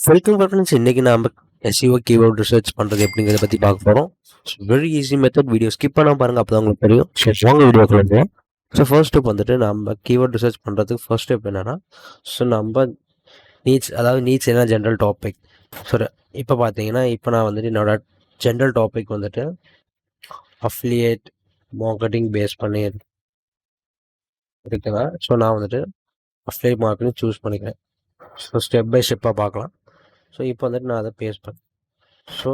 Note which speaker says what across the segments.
Speaker 1: Welcome friends. இன்னைக்கு நாம SEO keyword research பண்றது எப்படிங்கிறத பத்தி பார்க்க போறோம். Very easy method. Video skip பண்ணாம பாருங்க, அப்பதான் உங்களுக்கு தெரியும். ஸோ வாங்க வீடியோக்குள்ள போகலாம். ஸோ ஃபர்ஸ்ட் ஸ்டெப் வந்துட்டு நம்ம கீவேர்ட் ரிசர்ச் பண்றதுக்கு ஃபர்ஸ்ட் ஸ்டெப் என்னன்னா, ஸோ நம்ம நீட்ஸ் என்ன ஜென்ரல் டாபிக். ஸோ இப்போ பார்த்தீங்கன்னா, இப்போ நான் வந்துட்டு என்னோட ஜென்ரல் டாபிக் வந்துட்டு அஃபிலியேட் மார்க்கெட்டிங் பேஸ் பண்ணி இருக்குன்னா, ஸோ நான் வந்துட்டு அஃபிலியேட் மார்க்கெட்டிங் சூஸ் பண்ணிக்கிறேன். ஸோ ஸ்டெப் பை ஸ்டெப்பாக பார்க்கலாம். ஸோ இப்போ வந்துட்டு நான் அதை பேஸ் பண்ணேன். ஸோ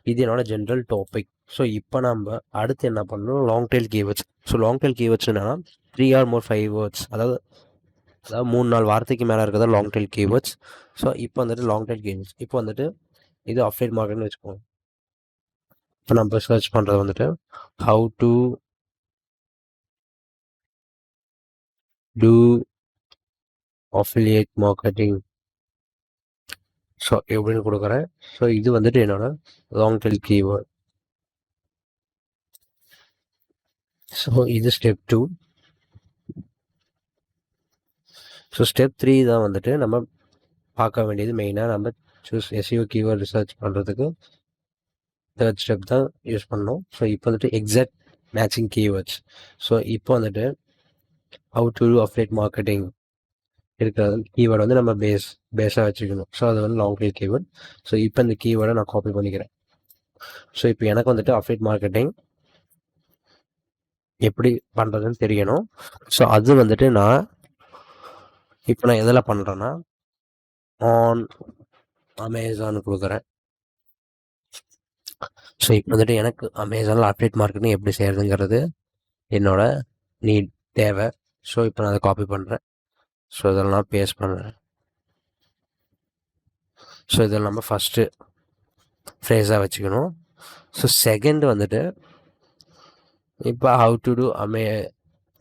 Speaker 1: இது என்னோட ஜென்ரல் டாபிக். ஸோ இப்போ நம்ம அடுத்து என்ன பண்ணணும், long tail keywords. So long tail keywords என்னன்னா 3 or more 5 வேர்ட்ஸ், அதாவது 3-4 வார்த்தைக்கு மேலே இருக்கிறதா லாங் டெயில் கீவேர்ட்ஸ். ஸோ இப்போ வந்துட்டு லாங் டெயில் கீவேர்ட்ஸ் இப்போ வந்துட்டு இது அஃபிலியேட் மார்க்கெட்னு வச்சுக்கோங்க. இப்போ நம்ம சர்ச் பண்ணுறது வந்துட்டு how to do affiliate marketing. So எப்படின்னு கொடுக்குறேன். ஸோ இது வந்துட்டு என்னோட லாங் டெயில் கீவேர்ட். ஸோ இது ஸ்டெப் 2. ஸோ ஸ்டெப் 3 தான் வந்துட்டு நம்ம பார்க்க வேண்டியது. மெயினாக நம்ம SEO கீவேர்ட் ரிசர்ச் பண்ணுறதுக்கு தேர்ட் ஸ்டெப் தான் யூஸ் பண்ணணும். ஸோ இப்போ வந்துட்டு எக்ஸாக்ட் மேட்சிங் கீவேர்ட்ஸ். ஸோ இப்போ வந்துட்டு how to do affiliate marketing இருக்கிற கீவேர்டு வந்து நம்ம பேஸாக வச்சுக்கணும். ஸோ அது வந்து லாங் டெயில் கீவேர்ட். ஸோ இப்போ இந்த கீவேர்டை நான் காப்பி பண்ணிக்கிறேன். ஸோ இப்போ எனக்கு வந்துட்டு அஃபிலியேட் மார்க்கெட்டிங் எப்படி பண்ணுறதுன்னு தெரியணும். ஸோ அது வந்துட்டு இப்போ நான் எதில் பண்ணுறேன்னா ஆன் அமேசான் கொடுக்குறேன். ஸோ இப்போ வந்துட்டு எனக்கு அமேசானில் அஃபிலியேட் மார்க்கெட்டிங் எப்படி செய்கிறதுங்கிறது என்னோட நீட் தேவை. ஸோ இப்போ நான் அதை காப்பி பண்ணுறேன். ஸோ இதெல்லாம் பேஸ்ட் பண்ணுறேன். ஸோ இதில் நம்ம ஃபஸ்ட்டு ஃப்ரேஸாக வச்சுக்கணும். ஸோ செகண்ட் வந்துட்டு இப்போ ஹவு டு டூ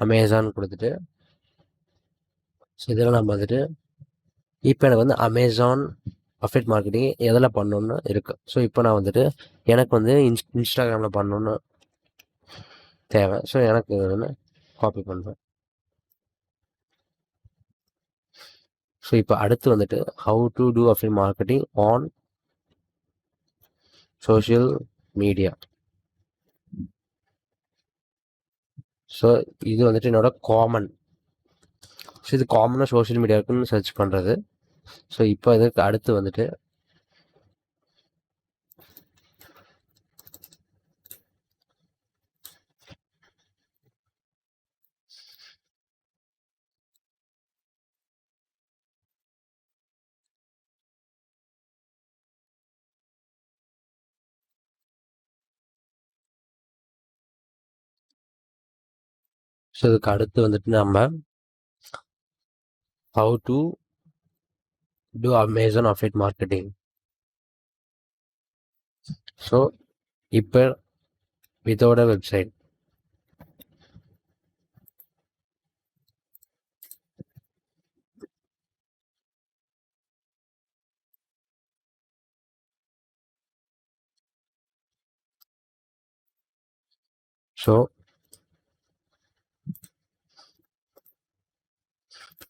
Speaker 1: அமேசான் கொடுத்துட்டு, ஸோ இதில் நம்ம வந்துட்டு இப்போ எனக்கு வந்து அமேசான் அஃபிலியேட் மார்க்கெட்டிங் எதில் பண்ணணுன்னு இருக்குது. ஸோ இப்போ நான் வந்துட்டு எனக்கு வந்து இன்ஸ்டாகிராமில் பண்ணணுன்னு தேவை. ஸோ எனக்கு வந்து காப்பி பண்ணுறேன். ஸோ இப்போ அடுத்து வந்துட்டு how to do affiliate marketing on social media. So இது வந்துட்டு என்னோட காமன். ஸோ இது காமனாக சோஷியல் மீடியாவுக்குன்னு சர்ச் பண்ணுறது. ஸோ இப்போ இதுக்கு அடுத்து வந்துட்டு நம்ம how to do Amazon affiliate marketing. So இப்போ இதோட வெப்சைட்.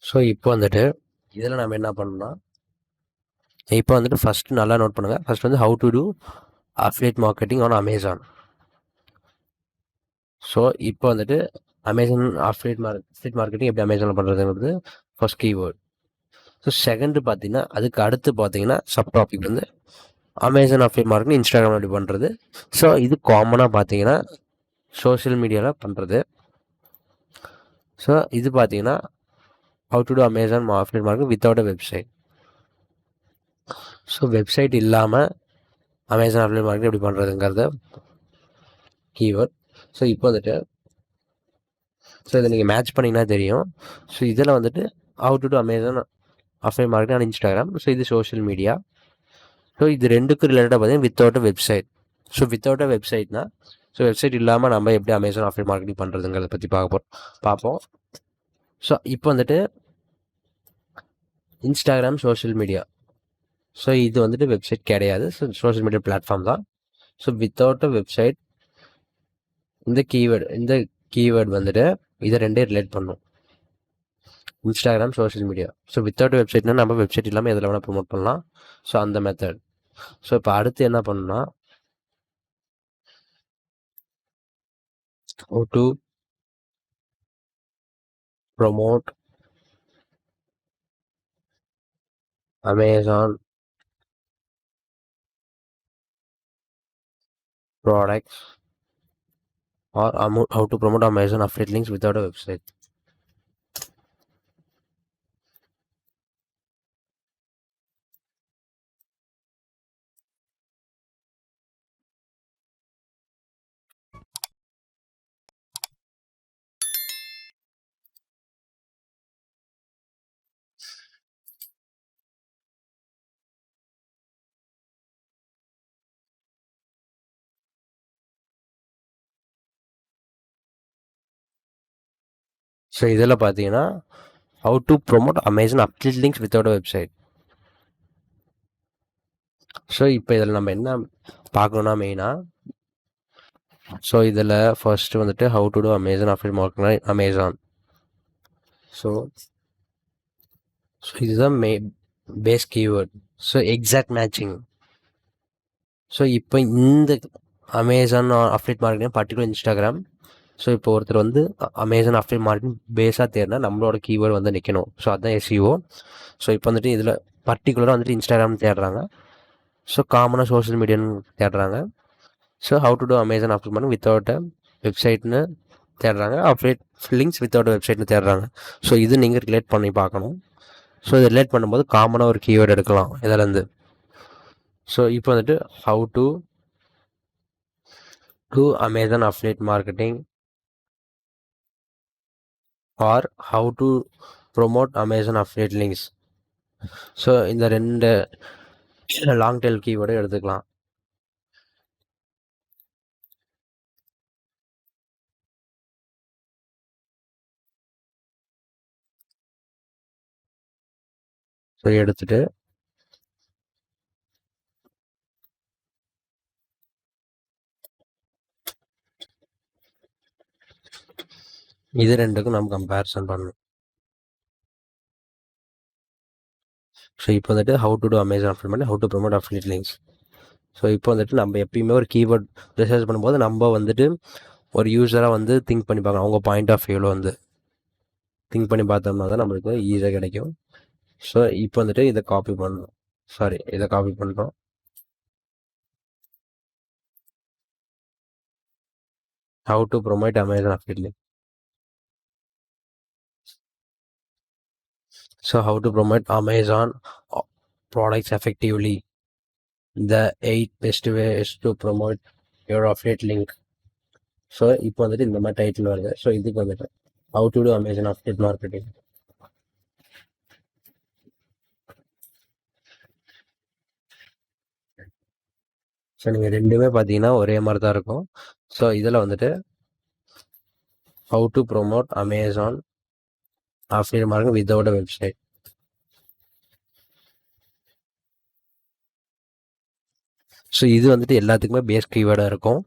Speaker 1: ஸோ இப்போ வந்துட்டு இதில் நம்ம என்ன பண்ணணும்னா, இப்போ வந்துட்டு ஃபஸ்ட்டு நல்லா நோட் பண்ணுங்கள். ஃபஸ்ட் வந்து how to do affiliate marketing on Amazon. So இப்போ வந்துட்டு அமேசான் அஃபிலியேட் மார்க்கெட்டிங் எப்படி அமேசானில் பண்ணுறதுங்கிறது ஃபர்ஸ்ட் கீவேர்ட். ஸோ செகண்டு பார்த்தீங்கன்னா அதுக்கு அடுத்து பார்த்தீங்கன்னா சப் டாபிக் வந்து அமேசான் அஃபிலியேட் மார்க்கெட்டிங் இன்ஸ்டாகிராம் எப்படி பண்ணுறது. ஸோ இது காமனாக பார்த்தீங்கன்னா சோஷியல் மீடியாவில் பண்ணுறது. ஸோ இது பார்த்தீங்கன்னா how to do Amazon affiliate marketing without a website. So website இல்லாமல் அமேசான் அஃபிலியேட் மார்க்கெட்டிங் எப்படி பண்ணுறதுங்கிறத கீவேர்ட். ஸோ இப்போ வந்துட்டு இதை நீங்கள் மேட்ச் பண்ணிங்கன்னா தெரியும். ஸோ இதில் வந்துட்டு how to do Amazon affiliate marketing on Instagram. So இது சோஷியல் மீடியா. ஸோ இது ரெண்டுக்கும் ரிலேட்டடாக பார்த்தீங்கன்னா without a website. So without a வெப்சைட்னா, ஸோ வெப்சைட் இல்லாமல் நம்ம எப்படி அமேசான் அஃபிலியேட் மார்க்கெட்டிங் பண்ணுறதுங்கிறத பற்றி பார்ப்போம். ஸோ இப்போ வந்துட்டு இன்ஸ்டாகிராம் சோஷியல் மீடியா. ஸோ இது வந்துட்டு வெப்சைட் கிடையாது. ஸோ சோஷியல் மீடியா பிளாட்ஃபார்ம் தான். ஸோ வித்தவுட் அ வெப்சைட் இந்த கீவேர்டு வந்துட்டு இதை ரெண்டே ரிலேட் பண்ணும். Instagram social media. So without வெப்சைட்னா நம்ம வெப்சைட் இல்லாமல் எதில் வேணால் ப்ரொமோட் பண்ணலாம். ஸோ அந்த மெத்தட். ஸோ இப்போ அடுத்து என்ன பண்ணணும்னா, how to promote Amazon products or how to promote Amazon affiliate links without a website. So இதில் பார்த்தீங்கன்னா how to promote Amazon affiliate links without a website. So இப்போ இதில் நம்ம என்ன பார்க்கணுன்னா மெயினாக, ஸோ இதில் ஃபர்ஸ்ட் வந்துட்டு how to do Amazon affiliate marketing Amazon. So இதுதான் base keyword. So exact matching. So இப்போ இந்த Amazon affiliate marketing particular Instagram. So இப்போ ஒருத்தர் வந்து அமேசான் அஃபிலியேட் மார்க்கெட்டிங் பேஸாக தேர்னா நம்மளோட கீவேர்டு வந்து நிற்கணும். ஸோ அதுதான் எஸ்இஓ. ஸோ இப்போ வந்துட்டு இதில் பர்டிகுலராக வந்துட்டு இன்ஸ்டாகிராம் தேடுறாங்க. ஸோ காமனாக சோஷியல் மீடியான்னு தேடுறாங்க. So how to do Amazon affiliate marketing without வெப்சைட்னு தேடுறாங்க. அஃபிலியேட் லிங்க்ஸ் வித்தவுட் வெப்சைட்னு தேடுறாங்க. ஸோ இது நீங்கள் ரிலேட் பண்ணி பார்க்கணும். ஸோ இதை ரிலேட் பண்ணும்போது காமனாக ஒரு கீவேர்டு எடுக்கலாம் இதிலேருந்து. ஸோ இப்போ வந்துட்டு how to do Amazon affiliate marketing or how to promote Amazon affiliate links. So இந்த ரெண்டு லாங் டெயில் கீவேர்டு எடுத்துக்கலாம். ஸோ எடுத்துட்டு இது ரெண்டுக்கும் நம்ம கம்பேரிசன் பண்ணணும். ஸோ இப்போ வந்துட்டு how to do Amazon affiliate பண்ணி how to promote affiliate links. So இப்போ வந்துட்டு நம்ம எப்பயுமே ஒரு கீவேர்ட் ரிசர்ச் பண்ணும்போது நம்ம வந்துட்டு ஒரு யூஸராக வந்து திங்க் பண்ணி பார்க்கணும். அவங்க பாயிண்ட் ஆஃப் வியூவில் வந்து திங்க் பண்ணி பார்த்தோம்னா தான் நம்மளுக்கு ஈஸியாக கிடைக்கும். ஸோ இப்போ வந்துட்டு இதை காப்பி பண்ணணும். இதை காப்பி பண்ணுறோம். How to promote Amazon affiliate link. So how to promote Amazon products effectively. The 8 best ways to promote your affiliate link. So இப்போ வந்துட்டு இந்த மாதிரி டைட்டில் வருது. ஸோ இதுக்கு வந்துட்டு how to do Amazon affiliate marketing. So நீங்கள் ரெண்டுமே பார்த்தீங்கன்னா ஒரே மாதிரி தான் இருக்கும். ஸோ இதில் வந்துட்டு how to promote Amazon affiliate marketing without a website. So இது வந்துட்டு எல்லாத்துக்குமே பேஸ் கீவேர்டாக இருக்கும்.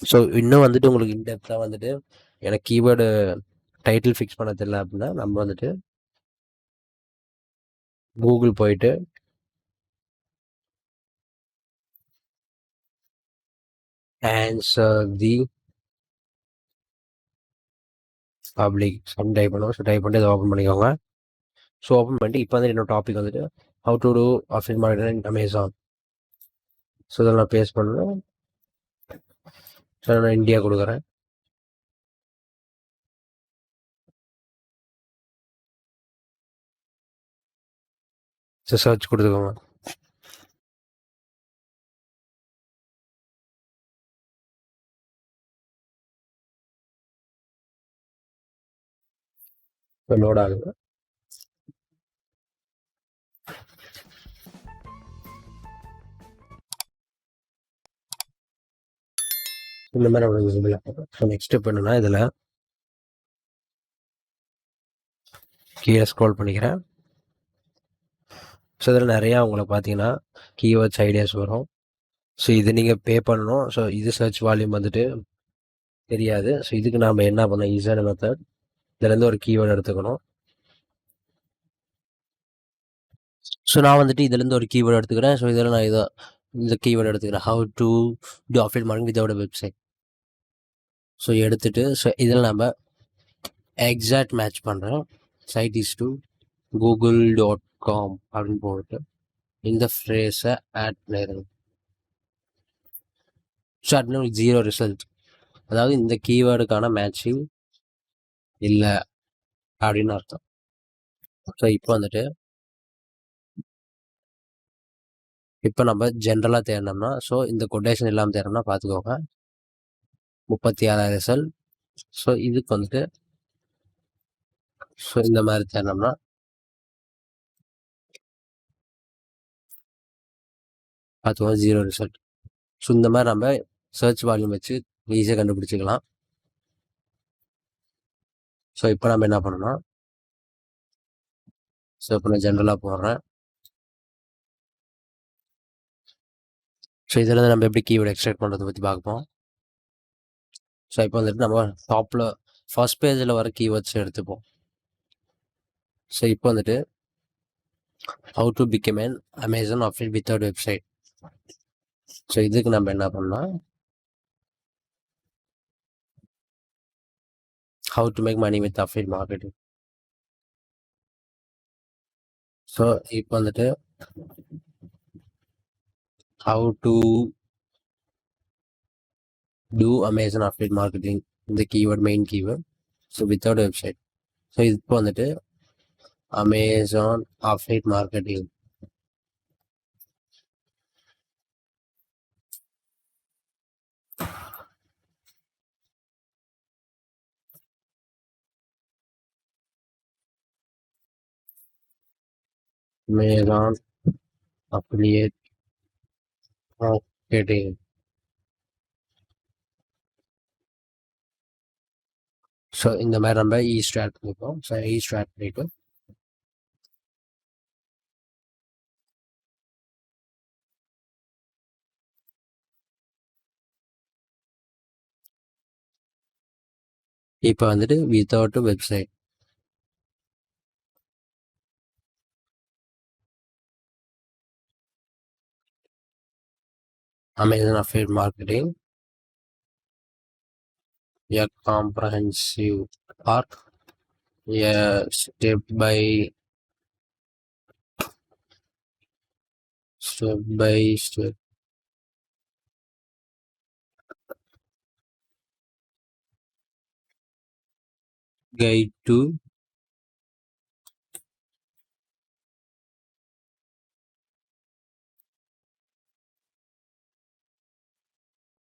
Speaker 1: ஸோ இன்னும் வந்துட்டு உங்களுக்கு இன்டெப்த்தாக வந்துட்டு எனக்கு கீவேர்டு டைட்டில் ஃபிக்ஸ் பண்ண தெரியல அப்படின்னா நம்ம வந்துட்டு கூகுள் போயிட்டு ஆன்சர் தி பப்ளிக் சம் டைப் பண்ணுவோம். ஸோ டைப் பண்ணிட்டு இதை ஓப்பன் பண்ணிக்கோங்க. ஸோ ஓப்பன் பண்ணிட்டு இப்போ வந்து என்னோட டாபிக் வந்துட்டு how to do affiliate marketing Amazon. So இதில் நான் பேஸ்ட் பண்ணுறேன். ஸோ நான் இந்தியா கொடுக்குறேன். ஸோ சர்ச் கொடுத்துக்கோங்க. ஸோ லோட் ஆகுது. இந்த மாதிரி நம்மளுக்கு விசிபிள் ஆகும். ஸோ நெக்ஸ்ட் ஸ்டெப் என்னன்னா இதில் கீழே ஸ்க்ரோல் பண்ணிக்கிறேன். ஸோ இதில் நிறையா உங்களுக்கு பார்த்தீங்கன்னா கீவேர்ட்ஸ் ஐடியாஸ் வரும். ஸோ இது நீங்கள் பே பண்ணணும். ஸோ இது சர்ச் வால்யூம் வந்துட்டு தெரியாது. ஸோ இதுக்கு நாம் என்ன பண்ணோம், ஈஸியான மெத்தட், இதுலேருந்து ஒரு கீவேர்டு எடுத்துக்கணும். ஸோ நான் வந்துட்டு இதுலேருந்து ஒரு கீவேர்டு எடுத்துக்கிறேன். ஸோ இதில் நான் இந்த கீவேர்டு எடுத்துக்கிறேன். How to do affiliate marketing without a website. So எடுத்துட்டு ஸோ இதில் நம்ம எக்ஸாக்ட் மேட்ச் பண்ணுறேன். சைட் இஸ் டு google.com அப்படின்னு போட்டு இந்த ஃப்ரேஸை ஆட் பண்ணிடுங்க. ஸோ ஆட் பண்ணி உங்களுக்கு 0 ரிசல்ட். அதாவது இந்த கீவேர்டுக்கான மேட்சிங் இல்லை அப்படின்னு அர்த்தம். ஸோ இப்போ நம்ம ஜென்ரலாக தேடினோம்னா, ஸோ இந்த கொட்டேஷன் இல்லாமல் தேடினோம்னா பார்த்துக்கோங்க, 36,000 ரிசல்ட். ஸோ இதுக்கு வந்துட்டு ஸோ இந்த மாதிரி தேடினோம்னா பார்த்துக்கோங்க 0 ரிசல்ட். ஸோ இந்த மாதிரி நம்ம சர்ச் வால்யூம் வச்சு ஈஸியாக கண்டுபிடிச்சிக்கலாம். ஸோ இப்போ நம்ம என்ன பண்ணோம்னா, ஸோ இப்போ நான் ஜென்ரலாக போடுறேன். ஸோ இதில் நம்ம எப்படி கீவேர்டு எக்ஸ்ட்ராக்ட் பண்ணுறதை பற்றி பார்ப்போம். ஸோ இப்போ வந்துட்டு நம்ம டாப்பில் ஃபர்ஸ்ட் பேஜில் வர கீவேர்ட்ஸ் எடுத்துப்போம். ஸோ இப்போ வந்துட்டு how to become an Amazon affiliate without website. So இதுக்கு நம்ம என்ன பண்ணலாம், how to make money with affiliate marketing. So இப்போ வந்துட்டு how to do Amazon affiliate marketing, இந்த keyword main keyword. So without website. So இப்போ வந்துட்டு Amazon affiliate marketing. Amazon affiliate marketing. So இந்த மாதிரி நம்ம ஸ்டார்ட் பண்ணிப்போம். ஸோ ஸ்டார்ட் பண்ணிட்டு இப்போ வந்துட்டு without website. Amazon affiliate marketing a comprehensive or a step by step guide to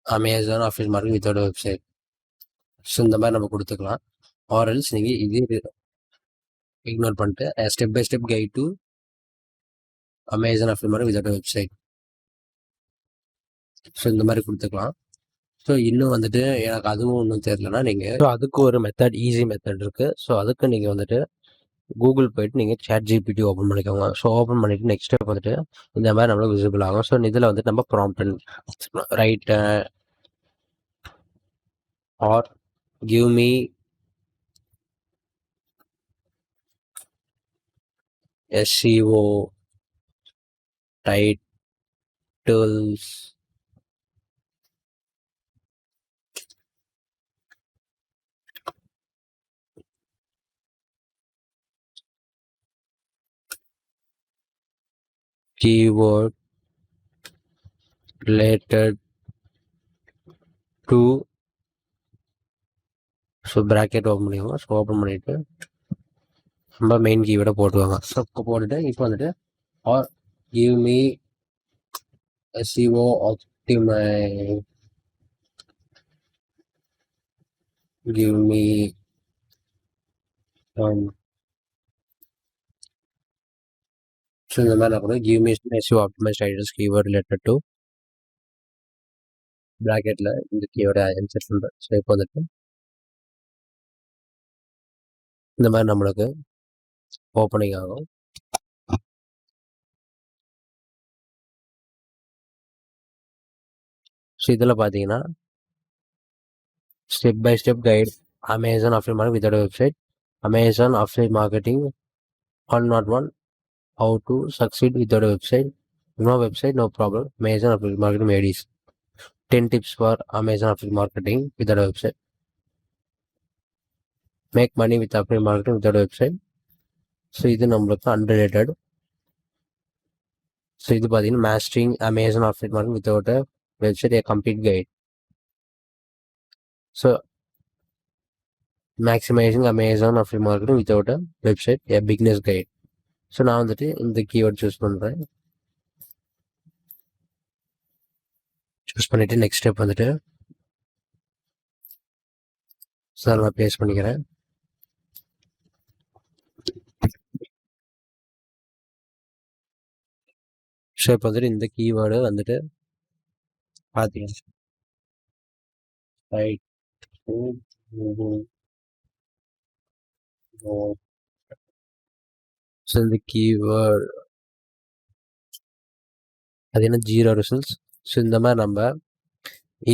Speaker 1: Amazon affiliate marketing without website. So இந்த மாதிரி நம்ம கொடுத்துக்கலாம். ஆர்எல்ஸ் நீங்கள் இது இக்னோர் பண்ணிட்டு step by step guide to Amazon affiliate marketing without website. So இந்த மாதிரி கொடுத்துக்கலாம். ஸோ இன்னும் வந்துட்டு எனக்கு அதுவும் ஒன்றும் தெரியலனா நீங்கள், ஸோ அதுக்கு ஒரு மெத்தட், ஈஸி மெத்தட் இருக்குது. ஸோ அதுக்கு நீங்கள் வந்துட்டு கூகுள் போயிட்டு நீங்கள் chatgpt ஓப்பன் பண்ணிக்கோங்க. ஸோ ஓப்பன் பண்ணிவிட்டு நெக்ஸ்ட் ஸ்டெப் வந்துட்டு இந்த மாதிரி நம்மளுக்கு விசிபிள் ஆகும். ஸோ இதில் வந்துட்டு நம்ம prompt write or give me SEO titles keyword related to. So bracket open பண்ணிக்கோங்க. ஸோ ஓப்பன் பண்ணிவிட்டு நம்ம மெயின் கீவேர்டை போட்டுவாங்க. ஸோ போட்டுட்டு இப்போ வந்துட்டு or give me SEO optimi give me so இந்த மாதிரி நான் கூட give me SEO optimized titles keyword related to ப்ராக்கெட்டில் இந்த கீவேர்டை இன்சர்ட் பண்ணுறேன். ஸோ இப்போ வந்துட்டு இந்த மாதிரி நம்மளுக்கு ஓப்பனிங் ஆகும். ஸோ இதில் பார்த்தீங்கன்னா step by step guide Amazon affiliate marketing without website, Amazon affiliate marketing 101 how to succeed without a website. No website, no problem. Amazon affiliate marketing ADs. 10 tips for Amazon affiliate marketing without a website. Make money with affiliate marketing without a website. So இது நம்மளுக்கு unrelated. So இது பார்த்தீங்கன்னா mastering Amazon affiliate marketing without a website, a complete guide. So maximising Amazon affiliate marketing without a website, a beginner's guide. So நான் வந்துட்டு இந்த keyword choose பண்ணுறேன். Choose பண்ணிவிட்டு next step வந்துட்டு சார் நான் பேஸ்ட் பண்ணிக்கிறேன். ஸோ இப்போ வந்துட்டு இந்த கீவேர்டு வந்துட்டு பார்த்தீங்கன்னா ரைட் ஸோ இந்த கீவேர்டு அது என்ன 0 ரிசல்ட்ஸ். ஸோ இந்த மாதிரி நம்ம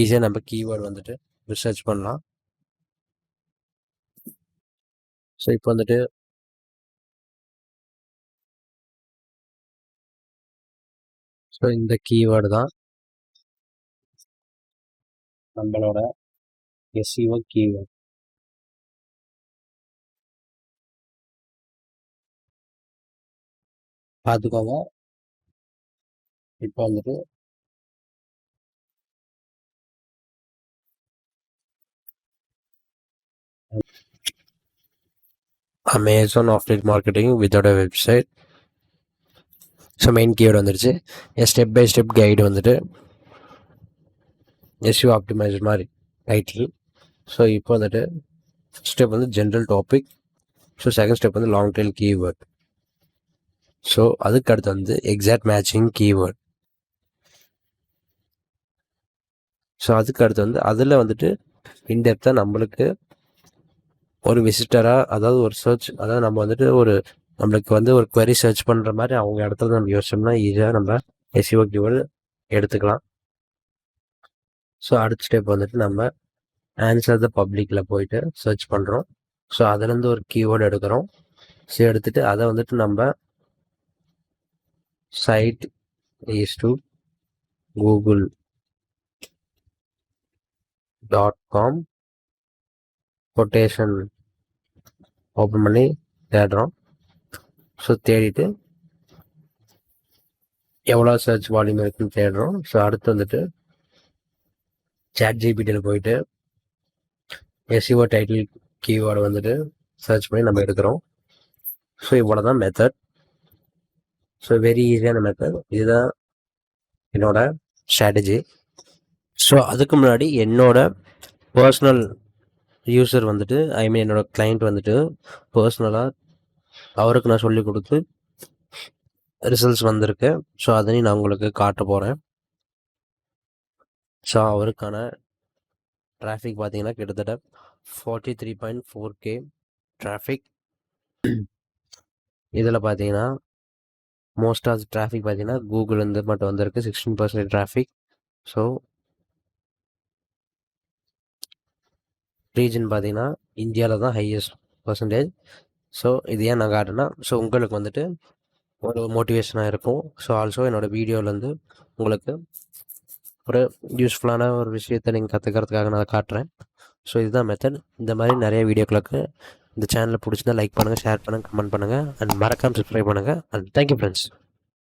Speaker 1: ஈஸியாக நம்ம கீவேர்டு வந்துட்டு ரிசர்ச் பண்ணலாம். ஸோ இப்போ வந்துட்டு ஸோ இந்த கீவேர்டு தான் நம்மளோட SEO கீவேர்டு. பார்த்துக்கோங்க. இப்போ வந்துட்டு Amazon affiliate marketing without a website. So main keyword வந்துருச்சு. ஸ்டெப் பை ஸ்டெப் கைடு வந்துட்டு SEO ஆப்டிமைசர் மாதிரி டைட்டில். ஸோ இப்போ வந்துட்டு ஸ்டெப் வந்து general topic. So second step வந்து லாங் டெயில் கீவேர்ட். ஸோ அதுக்கு அடுத்து வந்து எக்ஸாக்ட் மேட்சிங் கீவேர்ட். ஸோ அதுக்கு அடுத்து வந்து அதில் வந்துட்டு இன்டெப்த்தாக நம்மளுக்கு ஒரு விசிட்டராக, அதாவது ஒரு சர்ச், அதாவது நம்ம வந்துட்டு ஒரு நம்மளுக்கு வந்து ஒரு query சர்ச் பண்ணுற மாதிரி அவங்க இடத்துல நம்ம யோசிச்சோம்னா ஈஸியாக நம்ம SEO கீவேர்டு எடுத்துக்கலாம். ஸோ அடுத்த ஸ்டெப் வந்துட்டு நம்ம ஆன்சர் த பப்ளிக்கில் போயிட்டு சர்ச் பண்ணுறோம். ஸோ அதுலேருந்து ஒரு கீவேர்டு எடுக்கிறோம். ஸோ எடுத்துகிட்டு அதை வந்துட்டு நம்ம site is to google.com quotation open பண்ணி தேடுறோம். ஸோ தேடிட்டு எவ்வளோ சர்ச் வால்யூம் இருக்குன்னு தேடுறோம். ஸோ அடுத்து வந்துட்டு chatgpt போயிட்டு SEO டைட்டில் கீவேர்டு வந்துட்டு சர்ச் பண்ணி நம்ம எடுக்கிறோம். ஸோ இவ்வளோ தான் மெத்தட். ஸோ வெரி ஈஸியான மெத்தட். இதுதான் என்னோட ஸ்ட்ராட்டஜி. ஸோ அதுக்கு முன்னாடி என்னோட பர்சனல் யூசர் வந்துட்டு என்னோட கிளைண்ட் வந்துட்டு பர்சனலாக அவருக்கு நான் சொல்லி கொடுத்து ரிசல்ட்ஸ் வந்திருக்கு. ஸோ அதனையும் நான் உங்களுக்கு காட்ட போகிறேன். ஸோ அவருக்கான டிராஃபிக் பார்த்தீங்கன்னா கிட்டத்தட்ட 43.4K டிராஃபிக். இதில் பார்த்தீங்கன்னா மோஸ்ட் ஆஃப் டிராஃபிக் பார்த்தீங்கன்னா கூகுள்லேருந்து மட்டும் வந்திருக்கு 16% டிராஃபிக். ஸோ ரீஜன் பார்த்தீங்கன்னா இந்தியாவில் தான் ஹையஸ்ட் பர்சன்டேஜ். ஸோ இது ஏன் நான் காட்டுறேன்னா ஸோ உங்களுக்கு வந்துட்டு ஒரு மோட்டிவேஷனாக இருக்கும். ஸோ ஆல்சோ என்னோடய வீடியோவிலேருந்து உங்களுக்கு ஒரு யூஸ்ஃபுல்லான ஒரு விஷயத்தை நீங்கள் கற்றுக்கிறதுக்காக நான் காட்டுறேன். ஸோ இதுதான் மெத்தட். இந்த மாதிரி நிறைய வீடியோக்களுக்கு இந்த சேனலை பிடிச்சிருந்தா லைக் பண்ணுங்கள், ஷேர் பண்ணுங்கள், கமெண்ட் பண்ணுங்கள் அண்ட் மறக்காமல் சப்ஸ்கிரைப் பண்ணுங்கள். And thank you friends.